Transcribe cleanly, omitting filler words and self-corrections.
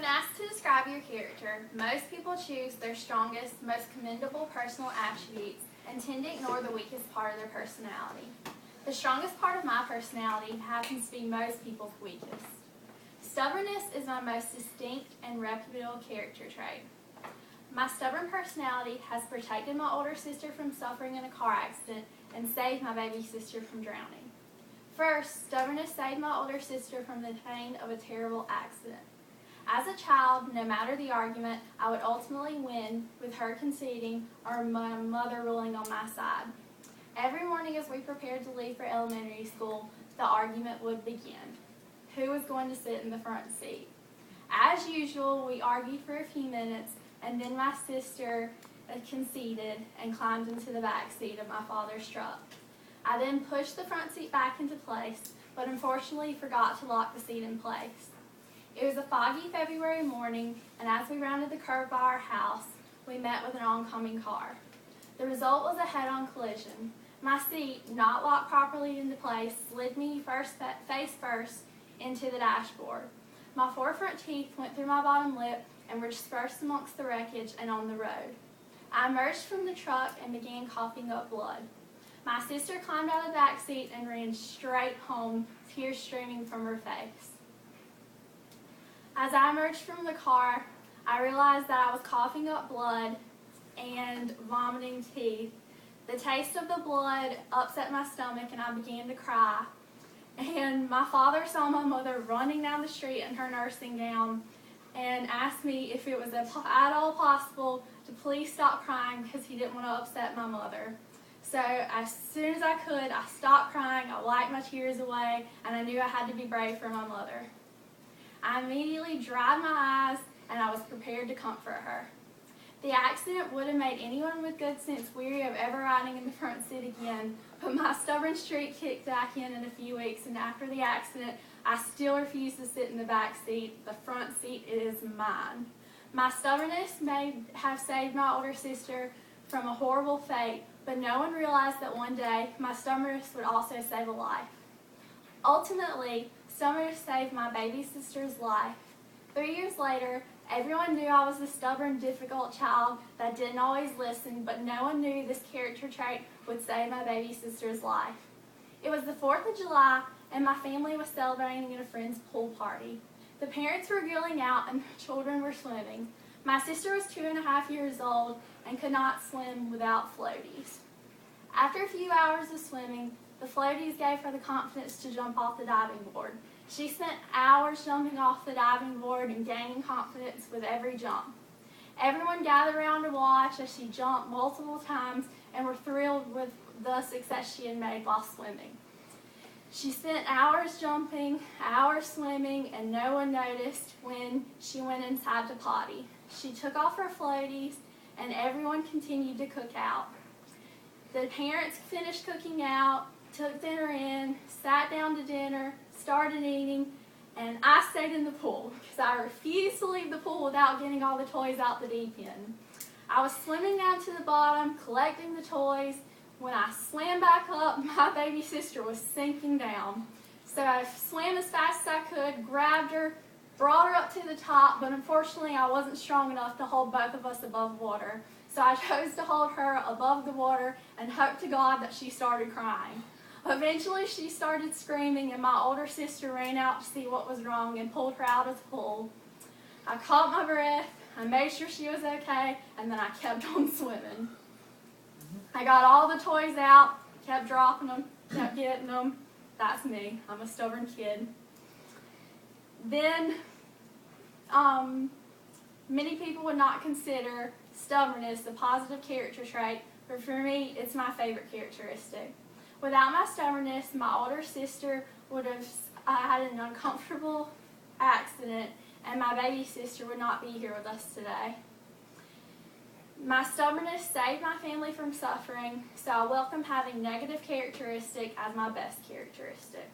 When asked to describe your character, most people choose their strongest, most commendable personal attributes and tend to ignore the weakest part of their personality. The strongest part of my personality happens to be most people's weakest. Stubbornness is my most distinct and reputable character trait. My stubborn personality has protected my older sister from suffering in a car accident and saved my baby sister from drowning. First, stubbornness saved my older sister from the pain of a terrible accident. As a child, no matter the argument, I would ultimately win with her conceding or my mother ruling on my side. Every morning as we prepared to leave for elementary school, the argument would begin. Who was going to sit in the front seat? As usual, we argued for a few minutes, and then my sister conceded and climbed into the back seat of my father's truck. I then pushed the front seat back into place, but unfortunately forgot to lock the seat in place. It was a foggy February morning, and as we rounded the curve by our house, we met with an oncoming car. The result was a head-on collision. My seat, not locked properly into place, slid me face first into the dashboard. My 4 front teeth went through my bottom lip and were dispersed amongst the wreckage and on the road. I emerged from the truck and began coughing up blood. My sister climbed out of the back seat and ran straight home, tears streaming from her face. As I emerged from the car, I realized that I was coughing up blood and vomiting teeth. The taste of the blood upset my stomach and I began to cry. And my father saw my mother running down the street in her nursing gown and asked me if it was at all possible to please stop crying because he didn't want to upset my mother. So as soon as I could, I stopped crying, I wiped my tears away, and I knew I had to be brave for my mother. I immediately dried my eyes and I was prepared to comfort her. The accident would have made anyone with good sense weary of ever riding in the front seat again, but my stubborn streak kicked back in a few weeks, and after the accident, I still refuse to sit in the back seat. The front seat is mine. My stubbornness may have saved my older sister from a horrible fate, but no one realized that one day my stubbornness would also save a life. Ultimately, stubbornness saved my baby sister's life. 3 years later, everyone knew I was the stubborn, difficult child that didn't always listen, but no one knew this character trait would save my baby sister's life. It was the 4th of July, and my family was celebrating at a friend's pool party. The parents were grilling out, and the children were swimming. My sister was 2.5 years old and could not swim without floaties. After a few hours of swimming, the floaties gave her the confidence to jump off the diving board. She spent hours jumping off the diving board and gaining confidence with every jump. Everyone gathered around to watch as she jumped multiple times and were thrilled with the success she had made while swimming. She spent hours jumping, hours swimming, and no one noticed when she went inside to potty. She took off her floaties, and everyone continued to cook out. The parents finished cooking out, took dinner in, sat down to dinner, started eating, and I stayed in the pool because I refused to leave the pool without getting all the toys out the deep end. I was swimming down to the bottom, collecting the toys. When I swam back up, my baby sister was sinking down. So I swam as fast as I could, grabbed her, brought her up to the top, but unfortunately I wasn't strong enough to hold both of us above water. So I chose to hold her above the water and hope to God that she started crying. Eventually she started screaming and my older sister ran out to see what was wrong and pulled her out of the pool. I caught my breath, I made sure she was okay, and then I kept on swimming. I got all the toys out, kept dropping them, kept getting them. That's me. I'm a stubborn kid. Then, many people would not consider stubbornness a positive character trait, but for me, it's my favorite characteristic. Without my stubbornness, my older sister would have had an uncomfortable accident, and my baby sister would not be here with us today. My stubbornness saved my family from suffering, so I welcome having negative characteristic as my best characteristic.